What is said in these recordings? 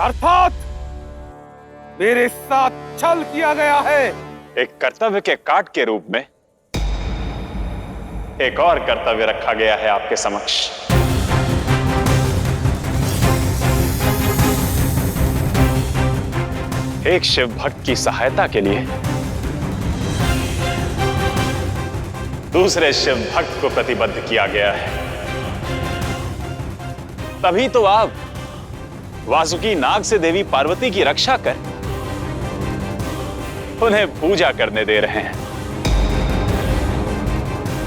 अर्थात मेरे साथ छल किया गया है। एक कर्तव्य के काट के रूप में एक और कर्तव्य रखा गया है आपके समक्ष। एक शिव भक्त की सहायता के लिए दूसरे शिव भक्त को प्रतिबद्ध किया गया है। तभी तो आप वासुकी नाग से देवी पार्वती की रक्षा कर उन्हें पूजा करने दे रहे हैं।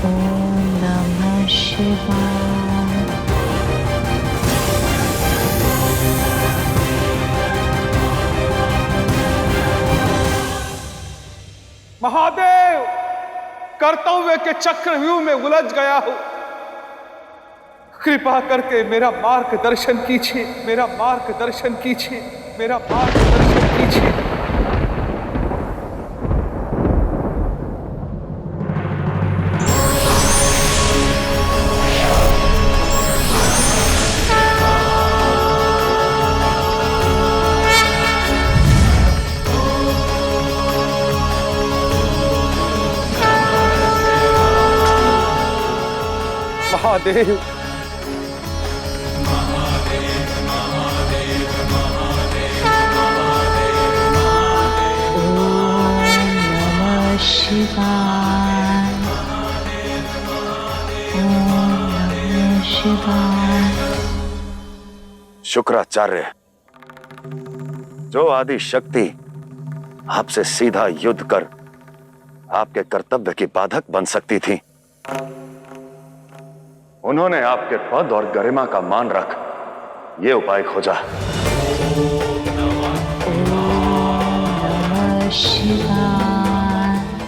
ओम नमः शिवाय। महादेव, कर्तव्य के चक्रव्यूह में उलझ गया हूं। कृपा करके मेरा मार्गदर्शन कीजिए, मेरा मार्गदर्शन कीजिए, मेरा मार्गदर्शन कीजिए। महादेव, शिवाय। ओम नमः शिवाय। शुक्राचार्य, जो आदि शक्ति आपसे सीधा युद्ध कर आपके कर्तव्य की बाधक बन सकती थी, उन्होंने आपके पद और गरिमा का मान रख ये उपाय खोजा।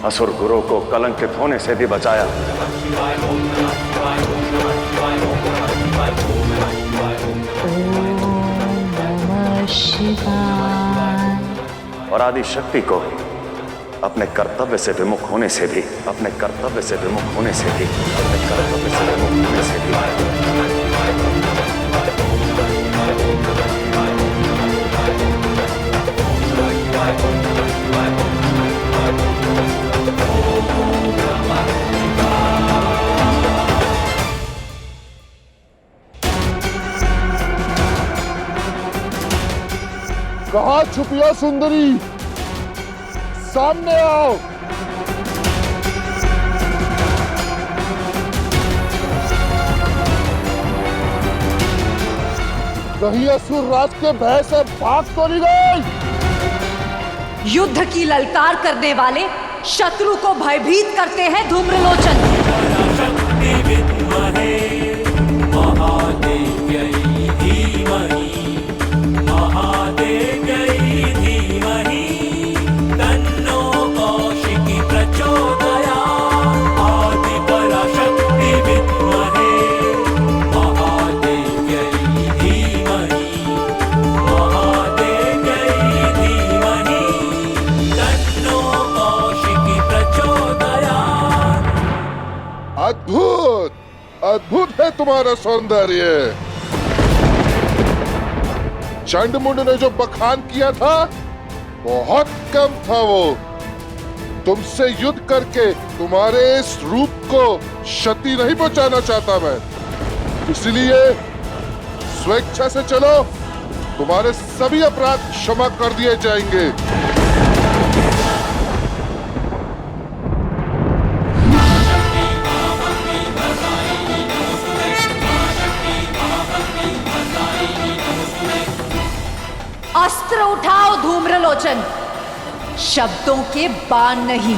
असुर गुरु को कलंकित होने से भी बचाया। और आदि शक्ति को अपने कर्तव्य से विमुख होने से भी, अपने कर्तव्य से विमुख होने से भी, अपने कर्तव्य से विमुख होने से भी कहाँ छुपिया सुंदरी? सामने आओ। कहीं असुर राज के भय से भाग तो नहीं गई? युद्ध की ललकार करने वाले शत्रु को भयभीत करते हैं धूम्रलोचन। अद्भुत, अद्भुत है तुम्हारा सौंदर्य। चंडमुंड ने जो बखान किया था बहुत कम था। वो तुमसे युद्ध करके तुम्हारे इस रूप को क्षति नहीं पहुंचाना चाहता मैं, इसलिए स्वेच्छा से चलो, तुम्हारे सभी अपराध क्षमा कर दिए जाएंगे। अस्त्र उठाओ धूम्रलोचन, शब्दों के बाण नहीं।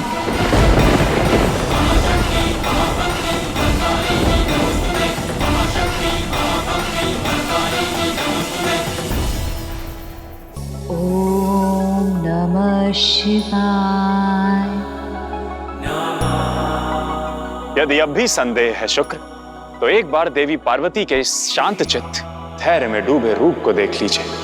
ओम नमः शिवाय। यदि अब भी संदेह है शुक्र, तो एक बार देवी पार्वती के इस शांत चित्त, धैर्य में डूबे रूप को देख लीजिए।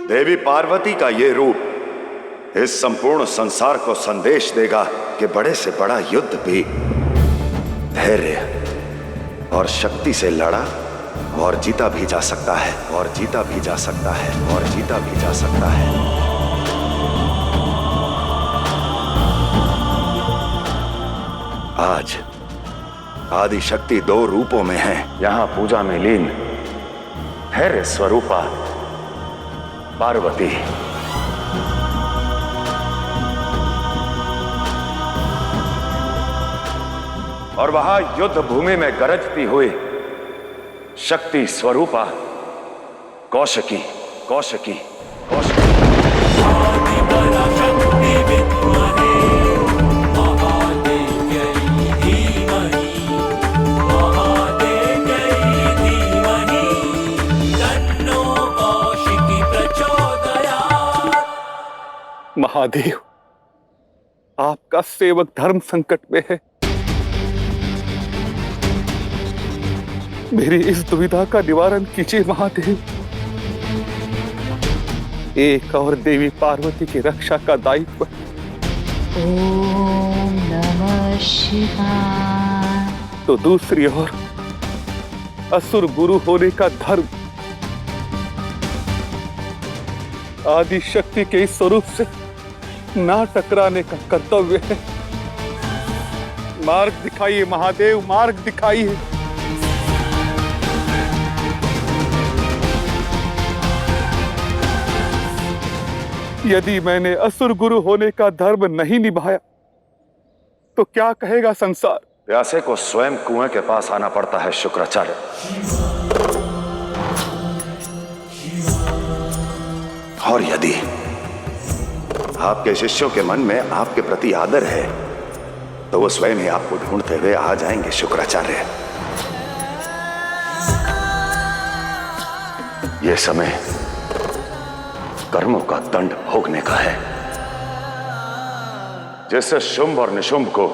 देवी पार्वती का ये रूप इस संपूर्ण संसार को संदेश देगा कि बड़े से बड़ा युद्ध भी धैर्य और शक्ति से लड़ा और जीता भी जा सकता है, और जीता भी जा सकता है, और जीता भी जा सकता है। आज आदि शक्ति 2 रूपों में है। यहां पूजा में लीन धैर्य स्वरूपा पार्वती और वहां युद्ध भूमि में गरजती हुई शक्ति स्वरूपा कौशिकी कौशिकी कौशिकी। महादेव, आपका सेवक धर्म संकट में है। मेरी इस दुविधा का निवारण कीजिए महादेव। एक और देवी पार्वती की रक्षा का दायित्व, ओम नमः शिवाय। तो दूसरी ओर असुर गुरु होने का धर्म। आदि शक्ति के इस स्वरूप से ना टकराने का कर्तव्य है। मार्ग दिखाइए महादेव, मार्ग दिखाइए। यदि मैंने असुर गुरु होने का धर्म नहीं निभाया तो क्या कहेगा संसार? प्यासे को स्वयं कुएं के पास आना पड़ता है शुक्राचार्य। और यदि आपके शिष्यों के मन में आपके प्रति आदर है तो वो स्वयं ही आपको ढूंढते हुए आ जाएंगे शुक्राचार्य। ये समय कर्मों का दंड भोगने का है, जिससे शुंभ और निशुंभ को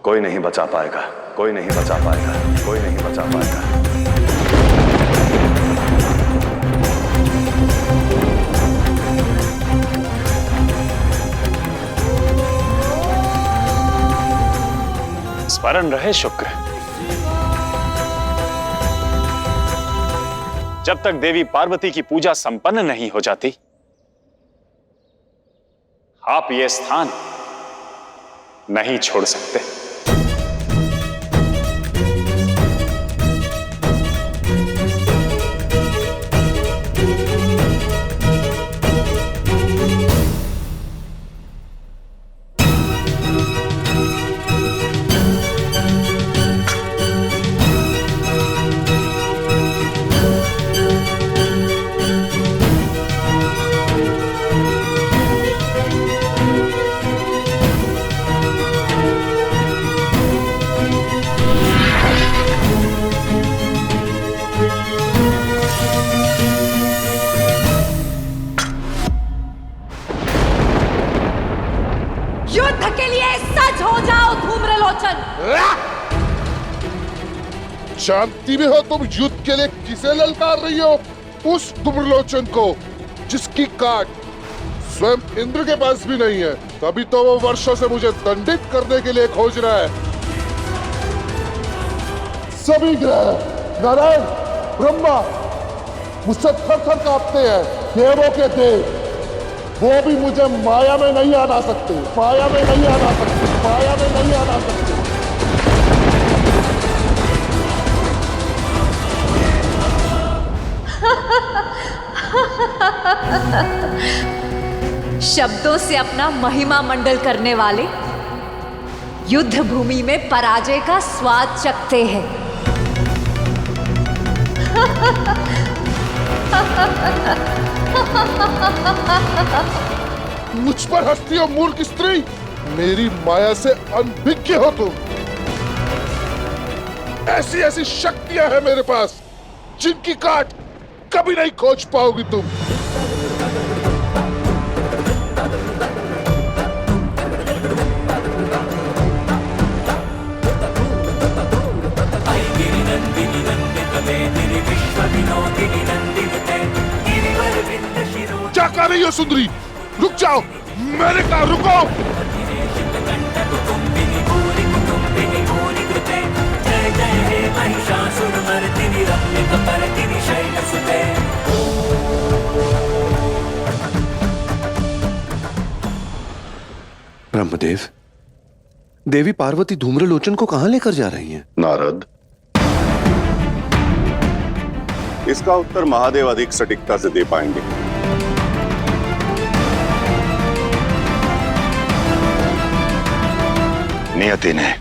कोई नहीं बचा पाएगा, कोई नहीं बचा पाएगा, कोई नहीं बचा पाएगा। स्मरण रहे शुक्र, जब तक देवी पार्वती की पूजा संपन्न नहीं हो जाती, आप ये स्थान नहीं छोड़ सकते। युद्ध के लिए सज्ज हो जाओ धूम्रलोचन। शांति में हो तुम? युद्ध के लिए किसे ललकार रही हो? उस धूम्रलोचन को जिसकी काट स्वयं इंद्र के पास भी नहीं है। तभी तो वो वर्षों से मुझे दंडित करने के लिए खोज रहा है। सभी ग्रह, नारायण, ब्रह्मा मुझसे थर-थर कांपते हैं। देवों के देव, वो भी मुझे माया में नहीं आना सकते, माया में नहीं आना सकते, माया में नहीं आना सकते। शब्दों से अपना महिमा मंडल करने वाले युद्ध भूमि में पराजय का स्वाद चखते हैं। मुझ पर हंसती हो मूर्ख स्त्री? मेरी माया से अनभिज्ञ हो तुम। ऐसी ऐसी शक्तियां हैं मेरे पास जिनकी काट कभी नहीं खोज पाओगी तुम। क्या कर रही हो सुंदरी? रुक जाओ, मैंने कहा रुको। ब्रह्मदेव, देवी पार्वती धूम्रलोचन को कहां लेकर जा रही हैं? नारद, इसका उत्तर महादेव अधिक सटीकता से दे पाएंगे। नियति ने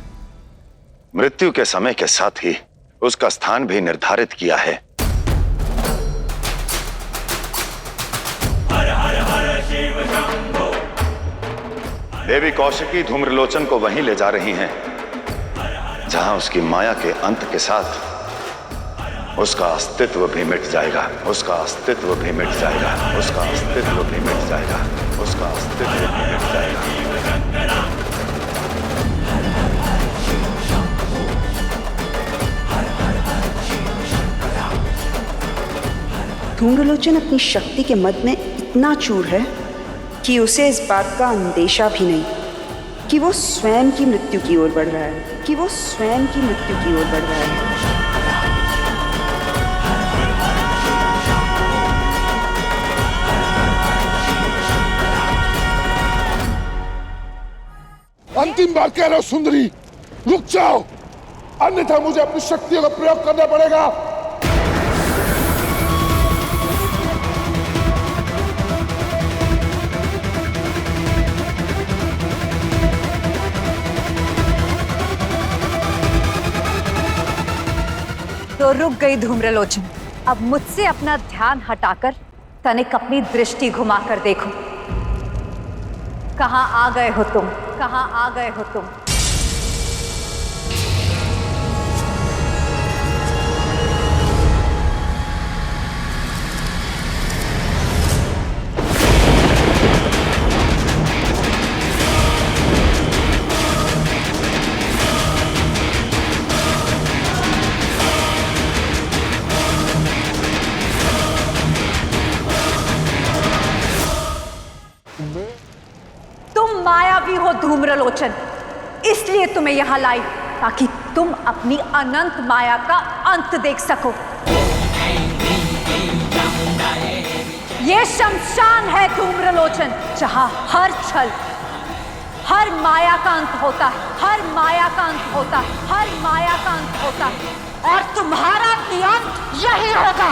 मृत्यु के समय के साथ ही उसका स्थान भी निर्धारित किया है। देवी कौशिकी धूम्रलोचन को वहीं ले जा रही हैं जहां उसकी माया के अंत के साथ उसका अस्तित्व भी मिट जाएगा। उसका अस्तित्व भी मिट जाएगा। उसका अस्तित्व भी मिट जाएगा। उसका अस्तित्व भी मिट जाएगा। धूम्रलोचन अपनी शक्ति के मद में इतना चूर है कि उसे इस बात का अंदेशा भी नहीं कि वो स्वयं की मृत्यु की ओर बढ़ रहा है, कि वो स्वयं की मृत्यु की ओर बढ़ रहा है। अंतिम बार कह रहा हूं सुंदरी, रुक जाओ, अन्यथा मुझे अपनी शक्तियों का प्रयोग करना पड़ेगा। तो रुक गई धूम्रलोचन। अब मुझसे अपना ध्यान हटाकर तनिक अपनी दृष्टि घुमाकर देखो। कहां आ गए हो तुम? कहां आ गए हो तुम? मायावी हो धूम्रलोचन, इसलिए तुम्हें यहां लाई ताकि तुम अपनी अनंत माया का अंत देख सको। ये शमशान है धूम्रलोचन, जहां हर छल, हर माया का अंत होता है, हर माया का अंत होता है, हर माया का अंत होता है, और तुम्हारा भी अंत यही होगा।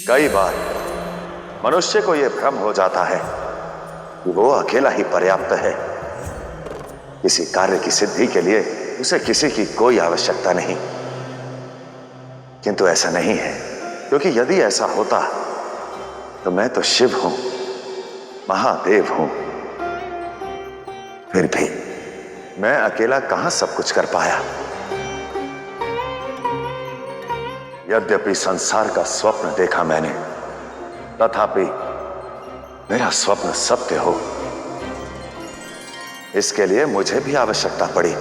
कई बार मनुष्य को यह भ्रम हो जाता है कि वो अकेला ही पर्याप्त है। किसी कार्य की सिद्धि के लिए उसे किसी की कोई आवश्यकता नहीं, किंतु ऐसा नहीं है, क्योंकि यदि ऐसा होता तो मैं तो शिव हूं, महादेव हूं। फिर भी मैं अकेला कहां सब कुछ कर पाया। यद्यपि संसार का स्वप्न देखा मैंने, तथापि मेरा स्वप्न सत्य हो, इसके लिए मुझे भी आवश्यकता पड़ी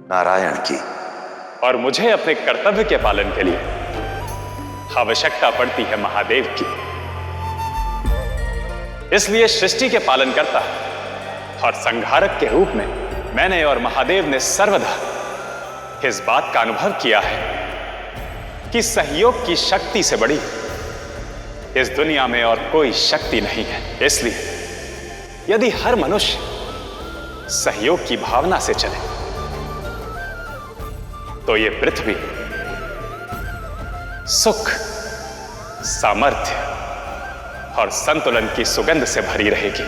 नारायण की, और मुझे अपने कर्तव्य के पालन के लिए आवश्यकता पड़ती है महादेव की। इसलिए सृष्टि के पालनकर्ता और संहारक के रूप में मैंने और महादेव ने सर्वदा इस बात का अनुभव किया है कि सहयोग की शक्ति से बड़ी इस दुनिया में और कोई शक्ति नहीं है। इसलिए यदि हर मनुष्य सहयोग की भावना से चले तो ये पृथ्वी सुख, सामर्थ्य और संतुलन की सुगंध से भरी रहेगी।